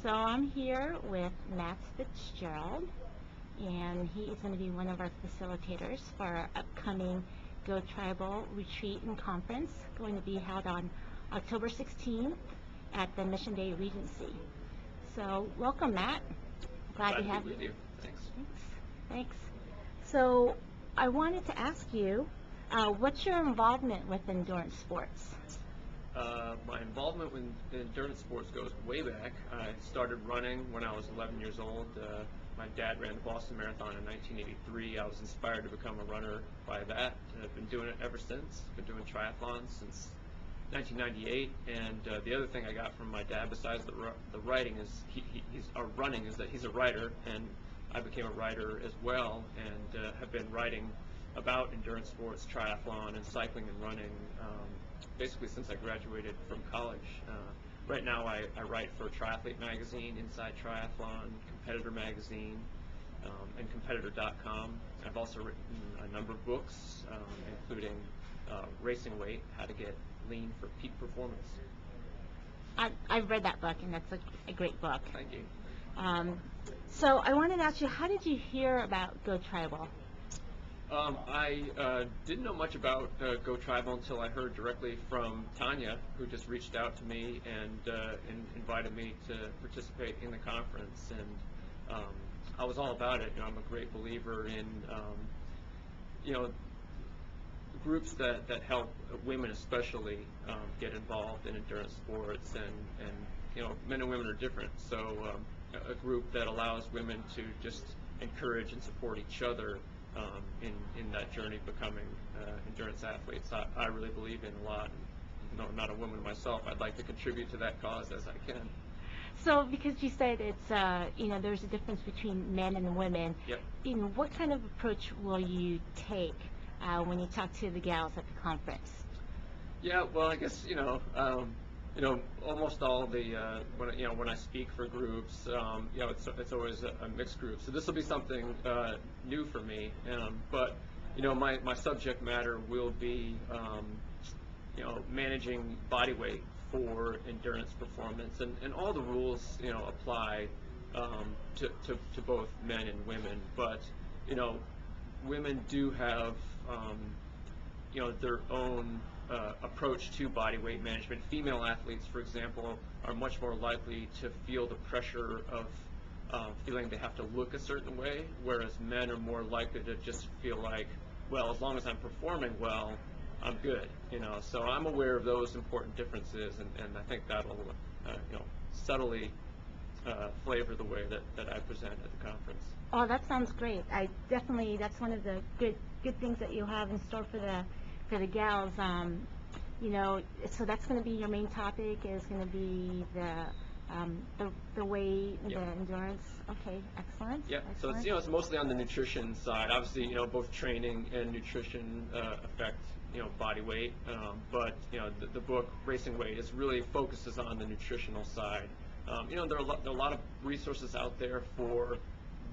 So I'm here with Matt Fitzgerald, and he is going to be one of our facilitators for our upcoming GOTRIbal retreat and conference, going to be held on October 16th at the Mission Day Regency. So welcome, Matt. Glad to have you. Thanks. Thanks. So I wanted to ask you, what's your involvement with endurance sports? My involvement with endurance sports goes way back. I started running when I was 11 years old. My dad ran the Boston Marathon in 1983. I was inspired to become a runner by that, and I've been doing it ever since. Been doing triathlons since 1998. And the other thing I got from my dad, besides the writing, is running, is that he's a writer, and I became a writer as well, and have been writing about endurance sports, triathlon, and cycling and running basically since I graduated from college. Right now I write for Triathlete Magazine, Inside Triathlon, Competitor Magazine, and Competitor.com. I've also written a number of books, including Racing Weight, How to Get Lean for Peak Performance. I've read that book, and that's a great book. Thank you. So I wanted to ask you, how did you hear about GOTRIbal? I didn't know much about GOTRIbal until I heard directly from Tanya, who just reached out to me and invited me to participate in the conference. And I was all about it. I'm a great believer in groups that help women especially get involved in endurance sports, and men and women are different. So a group that allows women to just encourage and support each other in that journey of becoming endurance athletes, I really believe in a lot. And, even though I'm not a woman myself, I'd like to contribute to that cause as I can. So, because you said it's there's a difference between men and women. Yep. What kind of approach will you take when you talk to the gals at the conference? Yeah, well, I guess almost all the when I speak for groups, it's always a mixed group. So this will be something new for me. But my subject matter will be managing body weight for endurance performance, and all the rules apply to both men and women. But women do have their own approach to body weight management. Female athletes, for example, are much more likely to feel the pressure of feeling they have to look a certain way, whereas men are more likely to just feel like, well, as long as I'm performing well, I'm good. So I'm aware of those important differences, and I think that'll subtly flavor the way that I present at the conference. Oh, that sounds great. That's one of the good things that you'll have in store for the gals. So that's going to be your main topic, is going to be the weight, Yep. the endurance. Okay, excellent. Yeah, Excellent. so it's mostly on the nutrition side. Obviously, both training and nutrition affect body weight, but the book Racing Weight really focuses on the nutritional side. There are a lot of resources out there for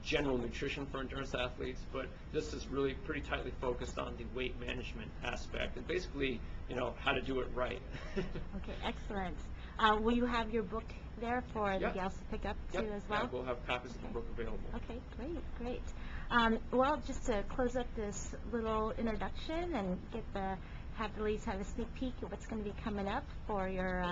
general nutrition for endurance athletes, but this is really pretty tightly focused on the weight management aspect, and basically how to do it right. Okay, excellent. Will you have your book there for the gals to pick up too as well? Yeah, we'll have copies of the book available. Okay, great. Well, just to close up this little introduction and have the ladies have a sneak peek of what's going to be coming up for your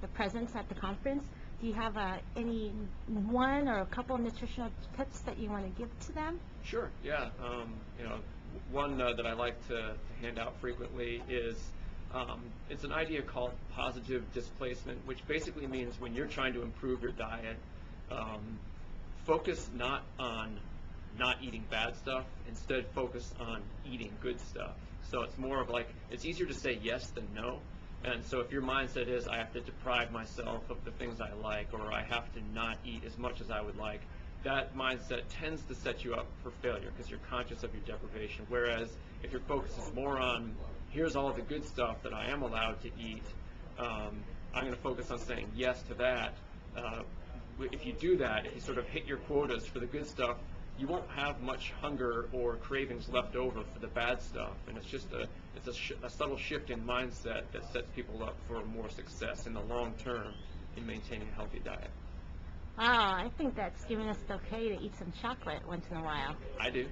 the presence at the conference. Do you have any one or a couple of nutritional tips that you want to give to them? Sure. Yeah. One that I like to hand out frequently is it's an idea called positive displacement, which basically means when you're trying to improve your diet, focus not on not eating bad stuff, instead focus on eating good stuff. So it's more of like, it's easier to say yes than no. And so if your mindset is, I have to deprive myself of the things I like, or I have to not eat as much as I would like, that mindset tends to set you up for failure because you're conscious of your deprivation. Whereas if your focus is more on, here's all the good stuff that I am allowed to eat, I'm going to focus on saying yes to that. If you do that, if you sort of hit your quotas for the good stuff, you won't have much hunger or cravings left over for the bad stuff, and it's just a subtle shift in mindset that sets people up for more success in the long term in maintaining a healthy diet. I think that's giving us the okay to eat some chocolate once in a while. I do.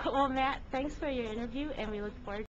Well, Matt, thanks for your interview, and we look forward